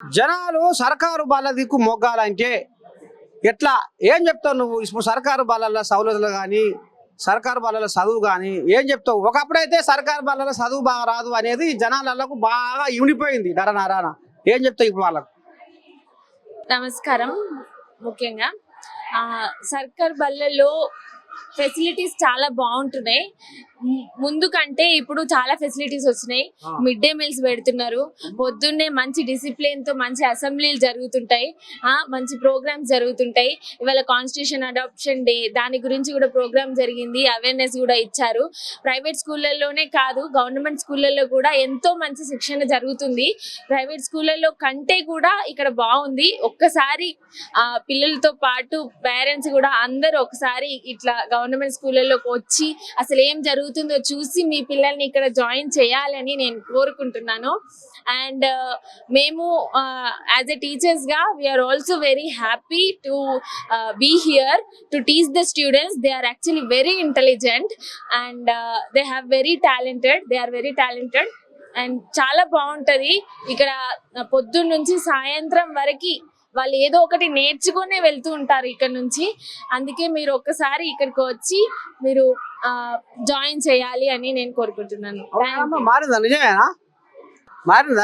జనాలు సర్కారు బల్ల దిక్కు మొగ్గాలంటే ఎట్లా ఏం చెప్తావు నువ్వు? ఇప్పుడు సర్కారు బల్ల సౌలతులు కానీ సర్కారు బల్ల చదువు కానీ ఏం చెప్తావు? ఒకప్పుడైతే సర్కారు బల్ల చదువు బాగా రాదు అనేది జనాలకు బాగా ఇమిడిపోయింది నరనారాన. ఏం చెప్తావు ఇప్పుడు వాళ్ళకు? నమస్కారం. ముఖ్యంగా సర్కార్ బళ్ళల్లో ఫెసిలిటీస్ చాలా బాగుంటున్నాయి. ముందు కంటే ఇప్పుడు చాలా ఫెసిలిటీస్ వచ్చినాయి. మిడ్ డే మీల్స్ పెడుతున్నారు. పొద్దున్నే మంచి డిసిప్లిన్ తో మంచి అసెంబ్లీలు జరుగుతుంటాయి. మంచి ప్రోగ్రామ్స్ జరుగుతుంటాయి. ఇవాళ కాన్స్టిట్యూషన్ అడాప్షన్ డే దాని గురించి కూడా ప్రోగ్రామ్ జరిగింది. అవేర్నెస్ కూడా ఇచ్చారు. ప్రైవేట్ స్కూళ్ళల్లోనే కాదు, గవర్నమెంట్ స్కూళ్ళల్లో కూడా ఎంతో మంచి శిక్షణ జరుగుతుంది. ప్రైవేట్ స్కూళ్ళల్లో కంటే కూడా ఇక్కడ బాగుంది. ఒక్కసారి పిల్లలతో పాటు పేరెంట్స్ కూడా అందరూ ఒకసారి ఇట్లా గవర్నమెంట్ స్కూళ్ళలోకి వచ్చి అసలు ఏం జరుగుతుందో చూసి మీ పిల్లల్ని ఇక్కడ జాయిన్ చేయాలని నేను కోరుకుంటున్నాను. అండ్ మేము యాజ్ ఎ టీచర్స్ గా we are also very happy to be here to teach the students. They are actually very intelligent and they are very talented and చాలా బాగుంటది ఇక్కడ. పొద్దున్న నుంచి సాయంత్రం వరకు వాళ్ళు ఏదో ఒకటి నేర్చుకునే వెళ్తూ ఉంటారు ఇక్కడ నుంచి. అందుకే మీరు ఒక్కసారి ఇక్కడికి వచ్చి మీరు జాయిన్ చేయాలి అని నేను కోరుకుంటున్నాను. మారిందా? నిజమేనా? మారిందా?